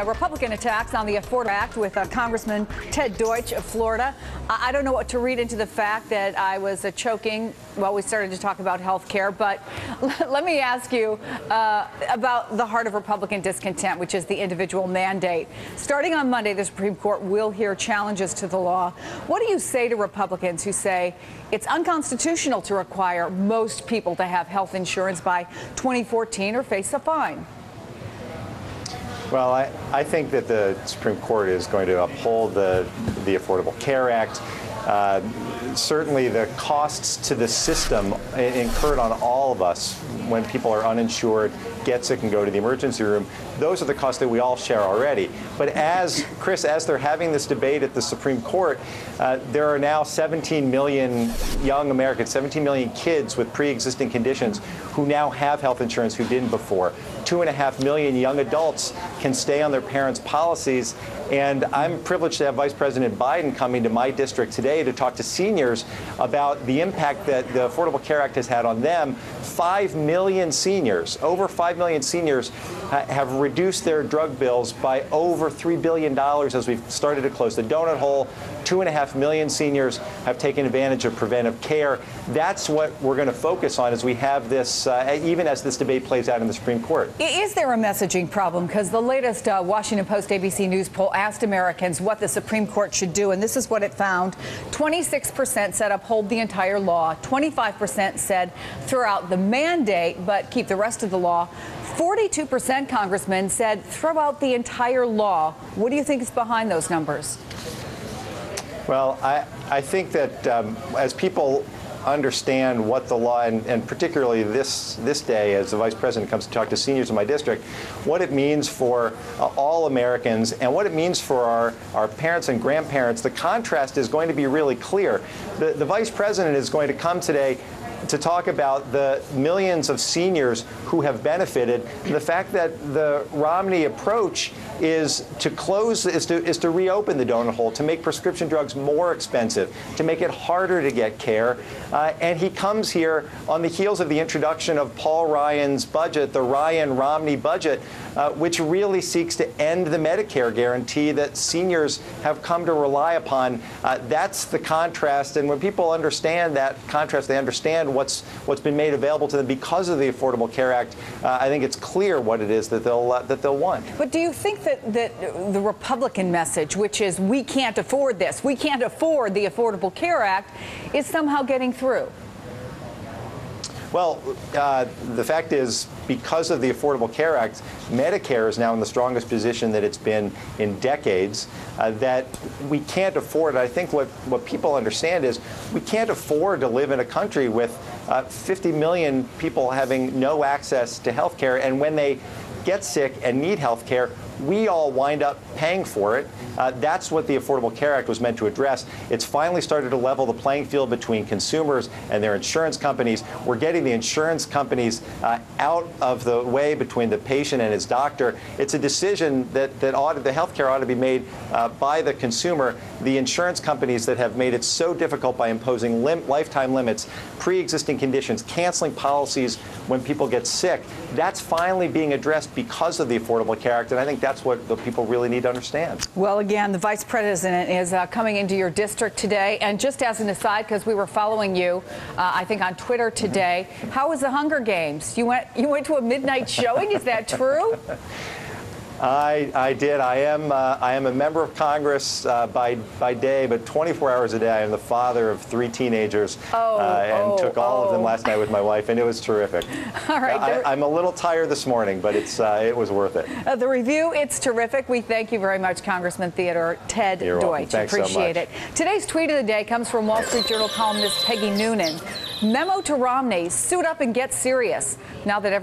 Republican attacks on the Affordable Act with Congressman Ted Deutch of Florida. I don't know what to read into the fact that I was choking while we started to talk about health care, but let me ask you about the heart of Republican discontent, which is the individual mandate. Starting on Monday, the Supreme Court will hear challenges to the law. What do you say to Republicans who say it's unconstitutional to require most people to have health insurance by 2014 or face a fine? Well, I think that the Supreme Court is going to uphold the Affordable Care Act. Certainly the costs to the system incurred on all of us when people are uninsured, get sick and go to the emergency room, those are the costs that we all share already. But as they're having this debate at the Supreme Court, there are now 17 million young Americans, 17 million kids with pre-existing conditions who now have health insurance who didn't before. 2.5 million young adults can stay on their parents' policies. And I'm privileged to have Vice President Biden coming to my district today to talk to seniors about the impact that the Affordable Care Act has had on them. 5 million seniors, over 5 million seniors have reduced their drug bills by over $3 billion as we've started to close the donut hole. 2.5 million seniors have taken advantage of preventive care. That's what we're going to focus on as we have this, even as this debate plays out in the Supreme Court. Is there a messaging problem? Because the latest Washington Post ABC News poll asked Americans what the Supreme Court should do, and this is what it found. 26% said uphold the entire law. 25% said throw out the mandate, but keep the rest of the law. 42%, Congressman, said throw out the entire law. What do you think is behind those numbers? Well, I think that as people understand what the law, and particularly this day as the Vice President comes to talk to seniors in my district, what it means for all Americans and what it means for our parents and grandparents, the contrast is going to be really clear. The Vice President is going to come today to talk about the millions of seniors who have benefited, and the fact that the Romney approach is to reopen the donut hole, to make prescription drugs more expensive, to make it harder to get care. And he comes here on the heels of the introduction of Paul Ryan's budget, the Ryan-Romney budget, which really seeks to end the Medicare guarantee that seniors have come to rely upon. That's the contrast, and when people understand that contrast, they understand what's been made available to them because of the Affordable Care Act. I think it's clear what it is that they'll want. But do you think that the Republican message, which is we can't afford this, we can't afford the Affordable Care Act, is somehow getting through? Well, the fact is, because of the Affordable Care Act, Medicare is now in the strongest position that it's been in decades, that we can't afford. I think what people understand is we can't afford to live in a country with 50 million people having no access to health care, and when they get sick and need health care, we all wind up paying for it. That's what the Affordable Care Act was meant to address. It's finally started to level the playing field between consumers and their insurance companies. We're getting the insurance companies out of the way between the patient and his doctor. It's a decision that the health care ought to be made by the consumer. The insurance companies that have made it so difficult by imposing lifetime limits, pre-existing conditions, canceling policies when people get sick, that's finally being addressed because of the Affordable Care Act, and I think that's what the people really need to understand. Well, again, the Vice President is coming into your district today, and just as an aside, because we were following you, I think on Twitter today, how was the Hunger Games? You went to a midnight showing, is that true? I did. I am a member of Congress by day, but 24 hours a day. I am the father of 3 teenagers, and took all of them last night with my wife, and it was terrific. All right. I'm a little tired this morning, but it was worth it. The review, it's terrific. We thank you very much, Congressman Theodore Ted You're Deutch. welcome. Thanks Appreciate so it. Today's tweet of the day comes from Wall Street Journal columnist Peggy Noonan. Memo to Romney: suit up and get serious. Now that